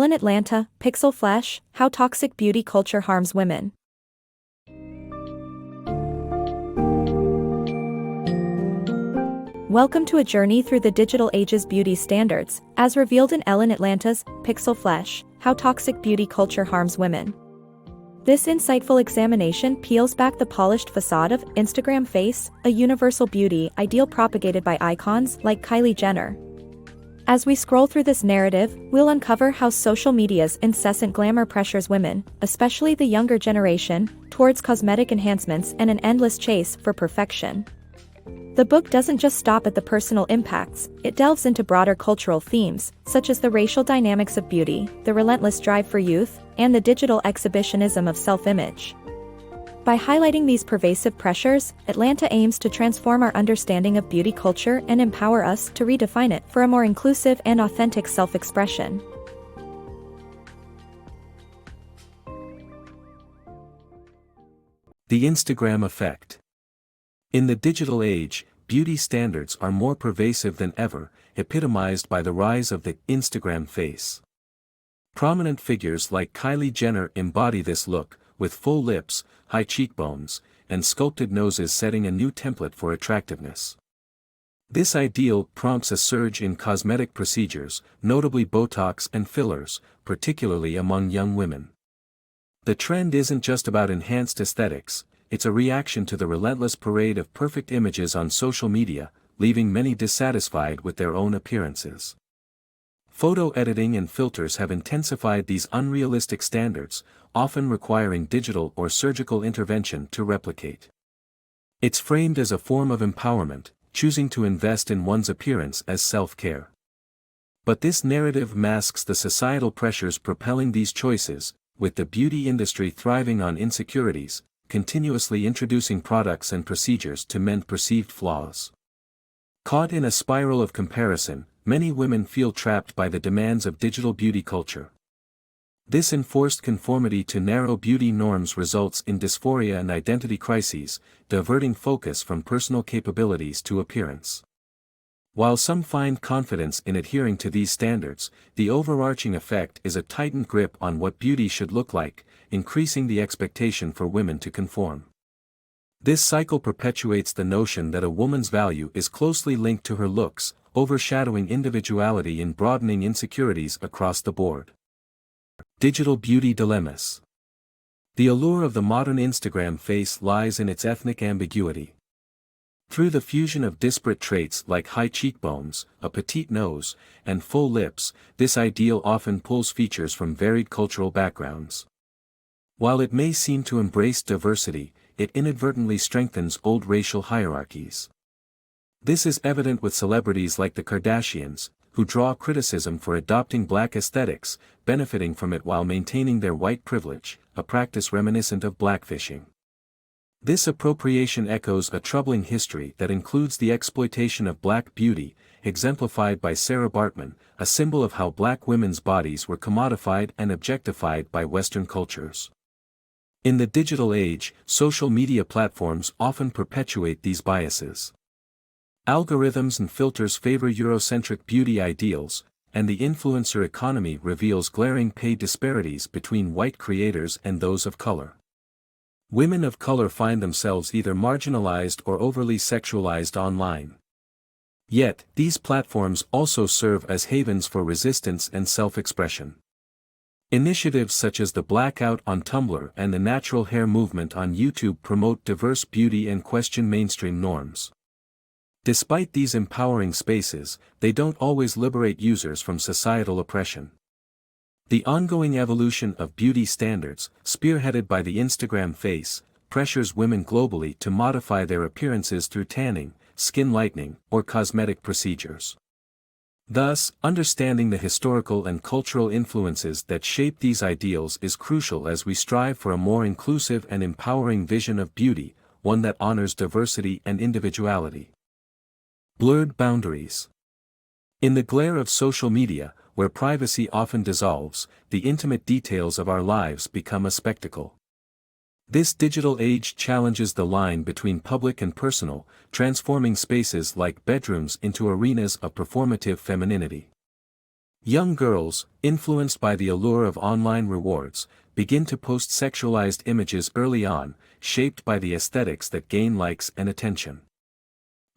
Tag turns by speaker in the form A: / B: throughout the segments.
A: Ellen Atlanta, Pixel Flash, How Toxic Beauty Culture Harms Women. Welcome to a journey through the digital age's beauty standards, as revealed in Ellen Atlanta's Pixel Flash, How Toxic Beauty Culture Harms Women. This insightful examination peels back the polished facade of Instagram face, a universal beauty ideal propagated by icons like Kylie Jenner. As we scroll through this narrative, we'll uncover how social media's incessant glamour pressures women, especially the younger generation, towards cosmetic enhancements and an endless chase for perfection. The book doesn't just stop at the personal impacts, it delves into broader cultural themes, such as the racial dynamics of beauty, the relentless drive for youth, and the digital exhibitionism of self-image. By highlighting these pervasive pressures, Atlanta aims to transform our understanding of beauty culture and empower us to redefine it for a more inclusive and authentic self-expression.
B: The Instagram effect. In the digital age, beauty standards are more pervasive than ever, epitomized by the rise of the Instagram face. Prominent figures like Kylie Jenner embody this look, with full lips, high cheekbones, and sculpted noses setting a new template for attractiveness. This ideal prompts a surge in cosmetic procedures, notably Botox and fillers, particularly among young women. The trend isn't just about enhanced aesthetics, it's a reaction to the relentless parade of perfect images on social media, leaving many dissatisfied with their own appearances. Photo editing and filters have intensified these unrealistic standards, often requiring digital or surgical intervention to replicate. It's framed as a form of empowerment, choosing to invest in one's appearance as self-care. But this narrative masks the societal pressures propelling these choices, with the beauty industry thriving on insecurities, continuously introducing products and procedures to mend perceived flaws. Caught in a spiral of comparison, many women feel trapped by the demands of digital beauty culture. This enforced conformity to narrow beauty norms results in dysphoria and identity crises, diverting focus from personal capabilities to appearance. While some find confidence in adhering to these standards, the overarching effect is a tightened grip on what beauty should look like, increasing the expectation for women to conform. This cycle perpetuates the notion that a woman's value is closely linked to her looks, overshadowing individuality and broadening insecurities across the board. Digital beauty dilemmas. The allure of the modern Instagram face lies in its ethnic ambiguity. Through the fusion of disparate traits like high cheekbones, a petite nose, and full lips, this ideal often pulls features from varied cultural backgrounds. While it may seem to embrace diversity, it inadvertently strengthens old racial hierarchies. This is evident with celebrities like the Kardashians, who draw criticism for adopting black aesthetics, benefiting from it while maintaining their white privilege, a practice reminiscent of blackfishing. This appropriation echoes a troubling history that includes the exploitation of black beauty, exemplified by Sarah Baartman, a symbol of how black women's bodies were commodified and objectified by Western cultures. In the digital age, social media platforms often perpetuate these biases. Algorithms and filters favor Eurocentric beauty ideals, and the influencer economy reveals glaring pay disparities between white creators and those of color. Women of color find themselves either marginalized or overly sexualized online. Yet, these platforms also serve as havens for resistance and self-expression. Initiatives such as the Blackout on Tumblr and the Natural Hair Movement on YouTube promote diverse beauty and question mainstream norms. Despite these empowering spaces, they don't always liberate users from societal oppression. The ongoing evolution of beauty standards, spearheaded by the Instagram face, pressures women globally to modify their appearances through tanning, skin lightening, or cosmetic procedures. Thus, understanding the historical and cultural influences that shape these ideals is crucial as we strive for a more inclusive and empowering vision of beauty, one that honors diversity and individuality. Blurred boundaries. In the glare of social media, where privacy often dissolves, the intimate details of our lives become a spectacle. This digital age challenges the line between public and personal, transforming spaces like bedrooms into arenas of performative femininity. Young girls, influenced by the allure of online rewards, begin to post sexualized images early on, shaped by the aesthetics that gain likes and attention.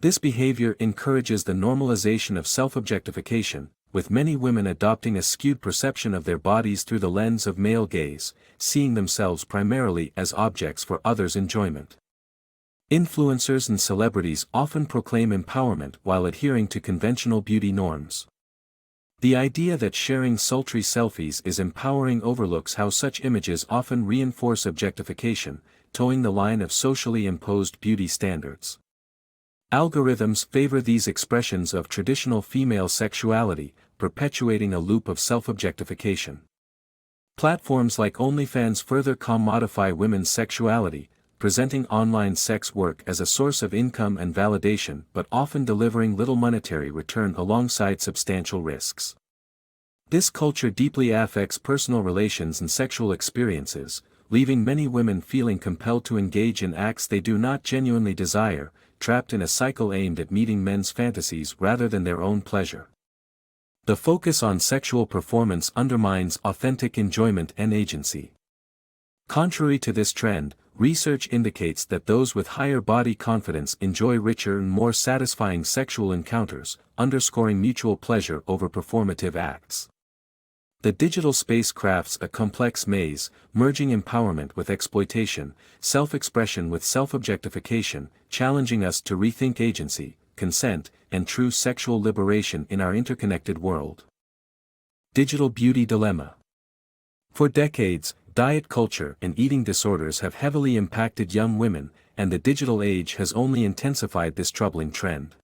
B: This behavior encourages the normalization of self-objectification, with many women adopting a skewed perception of their bodies through the lens of male gaze, seeing themselves primarily as objects for others' enjoyment. Influencers and celebrities often proclaim empowerment while adhering to conventional beauty norms. The idea that sharing sultry selfies is empowering overlooks how such images often reinforce objectification, towing the line of socially imposed beauty standards. Algorithms favor these expressions of traditional female sexuality, perpetuating a loop of self-objectification. Platforms like OnlyFans further commodify women's sexuality, presenting online sex work as a source of income and validation but often delivering little monetary return alongside substantial risks. This culture deeply affects personal relations and sexual experiences, leaving many women feeling compelled to engage in acts they do not genuinely desire, trapped in a cycle aimed at meeting men's fantasies rather than their own pleasure. The focus on sexual performance undermines authentic enjoyment and agency. Contrary to this trend, research indicates that those with higher body confidence enjoy richer and more satisfying sexual encounters, underscoring mutual pleasure over performative acts. The digital space crafts a complex maze, merging empowerment with exploitation, self-expression with self-objectification, challenging us to rethink agency, consent, and true sexual liberation in our interconnected world. Digital beauty dilemma. For decades, diet culture and eating disorders have heavily impacted young women, and the digital age has only intensified this troubling trend.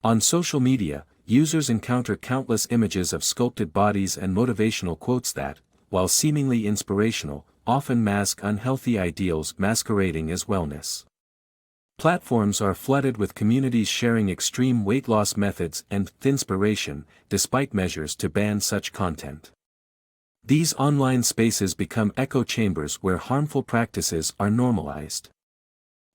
B: On social media, users encounter countless images of sculpted bodies and motivational quotes that, while seemingly inspirational, often mask unhealthy ideals masquerading as wellness. Platforms are flooded with communities sharing extreme weight loss methods and thinspiration, despite measures to ban such content. These online spaces become echo chambers where harmful practices are normalized.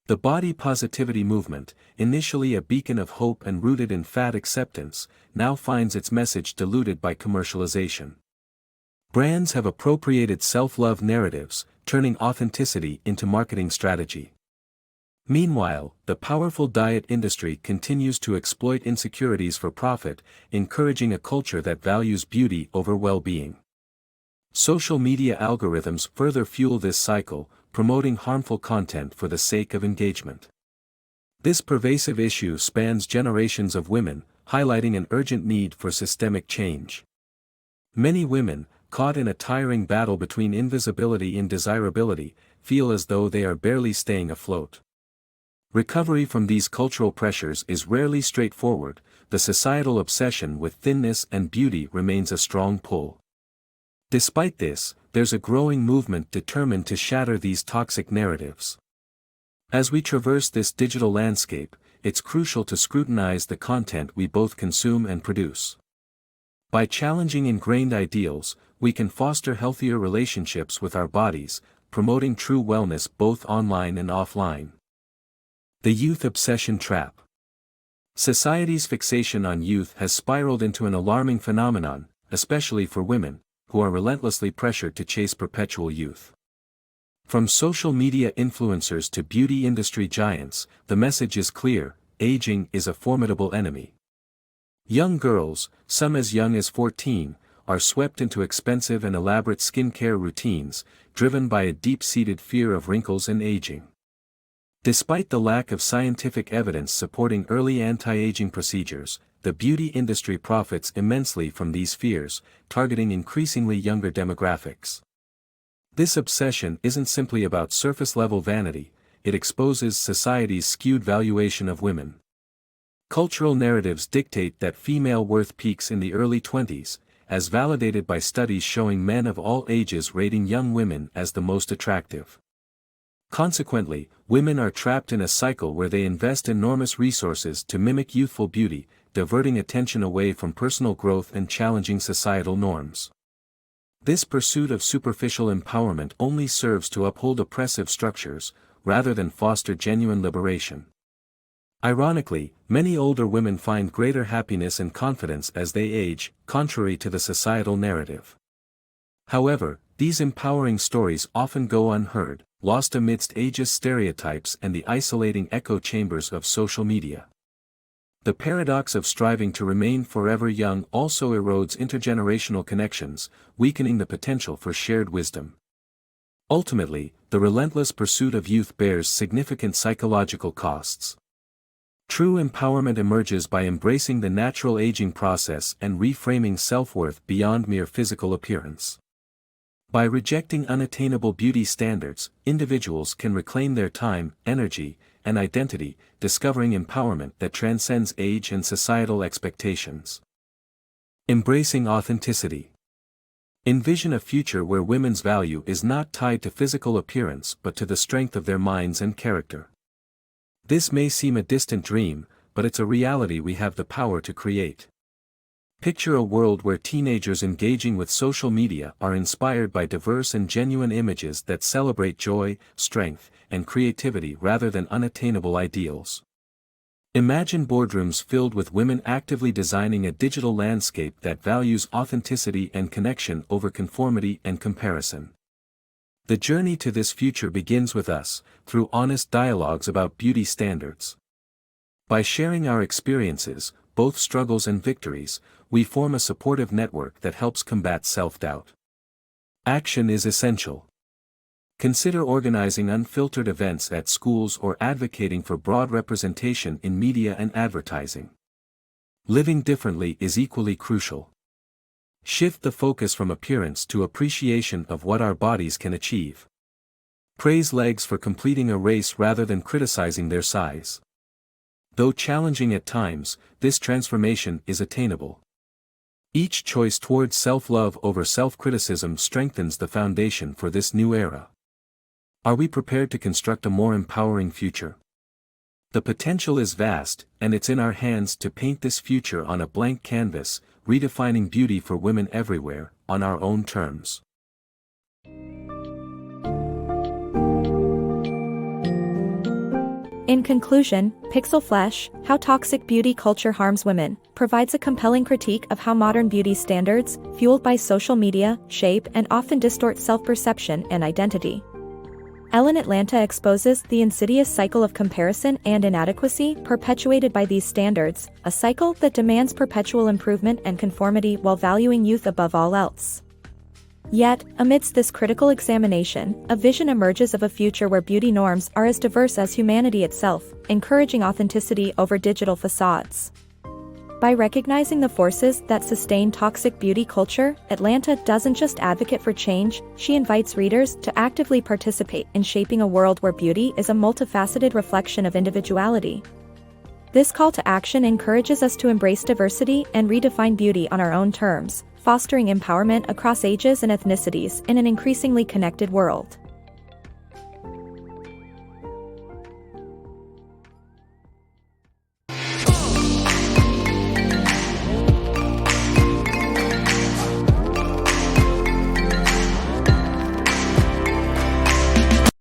B: The body positivity movement, initially a beacon of hope and rooted in fat acceptance, now finds its message diluted by commercialization. Brands have appropriated self-love narratives, turning authenticity into marketing strategy. Meanwhile, the powerful diet industry continues to exploit insecurities for profit, encouraging a culture that values beauty over well-being. Social media algorithms further fuel this cycle, promoting harmful content for the sake of engagement. This pervasive issue spans generations of women, highlighting an urgent need for systemic change. Many women, caught in a tiring battle between invisibility and desirability, feel as though they are barely staying afloat. Recovery from these cultural pressures is rarely straightforward. The societal obsession with thinness and beauty remains a strong pull. Despite this, there's a growing movement determined to shatter these toxic narratives. As we traverse this digital landscape, it's crucial to scrutinize the content we both consume and produce. By challenging ingrained ideals, we can foster healthier relationships with our bodies, promoting true wellness both online and offline. The youth obsession trap. Society's fixation on youth has spiraled into an alarming phenomenon, especially for women, who are relentlessly pressured to chase perpetual youth. From social media influencers to beauty industry giants, the message is clear: aging is a formidable enemy. Young girls, some as young as 14, are swept into expensive and elaborate skincare routines, driven by a deep-seated fear of wrinkles and aging. Despite the lack of scientific evidence supporting early anti-aging procedures, the beauty industry profits immensely from these fears, targeting increasingly younger demographics. This obsession isn't simply about surface-level vanity, it exposes society's skewed valuation of women. Cultural narratives dictate that female worth peaks in the early 20s, as validated by studies showing men of all ages rating young women as the most attractive. Consequently, women are trapped in a cycle where they invest enormous resources to mimic youthful beauty, diverting attention away from personal growth and challenging societal norms. This pursuit of superficial empowerment only serves to uphold oppressive structures, rather than foster genuine liberation. Ironically, many older women find greater happiness and confidence as they age, contrary to the societal narrative. However, these empowering stories often go unheard, lost amidst ageist stereotypes and the isolating echo chambers of social media. The paradox of striving to remain forever young also erodes intergenerational connections, weakening the potential for shared wisdom. Ultimately, the relentless pursuit of youth bears significant psychological costs. True empowerment emerges by embracing the natural aging process and reframing self-worth beyond mere physical appearance. By rejecting unattainable beauty standards, individuals can reclaim their time, energy, and identity, discovering empowerment that transcends age and societal expectations. Embracing authenticity. Envision a future where women's value is not tied to physical appearance but to the strength of their minds and character. This may seem a distant dream, but it's a reality we have the power to create. Picture a world where teenagers engaging with social media are inspired by diverse and genuine images that celebrate joy, strength, and creativity rather than unattainable ideals. Imagine boardrooms filled with women actively designing a digital landscape that values authenticity and connection over conformity and comparison. The journey to this future begins with us, through honest dialogues about beauty standards. By sharing our experiences, both struggles and victories, we form a supportive network that helps combat self-doubt. Action is essential. Consider organizing unfiltered events at schools or advocating for broad representation in media and advertising. Living differently is equally crucial. Shift the focus from appearance to appreciation of what our bodies can achieve. Praise legs for completing a race rather than criticizing their size. Though challenging at times, this transformation is attainable. Each choice towards self-love over self-criticism strengthens the foundation for this new era. Are we prepared to construct a more empowering future? The potential is vast, and it's in our hands to paint this future on a blank canvas, redefining beauty for women everywhere, on our own terms.
A: In conclusion, Pixel Flesh, How Toxic Beauty Culture Harms Women, provides a compelling critique of how modern beauty standards, fueled by social media, shape and often distort self-perception and identity. Ellen Atlanta exposes the insidious cycle of comparison and inadequacy perpetuated by these standards, a cycle that demands perpetual improvement and conformity while valuing youth above all else. Yet, amidst this critical examination, a vision emerges of a future where beauty norms are as diverse as humanity itself, encouraging authenticity over digital facades. By recognizing the forces that sustain toxic beauty culture, Atlanta doesn't just advocate for change, she invites readers to actively participate in shaping a world where beauty is a multifaceted reflection of individuality. This call to action encourages us to embrace diversity and redefine beauty on our own terms, fostering empowerment across ages and ethnicities in an increasingly connected world.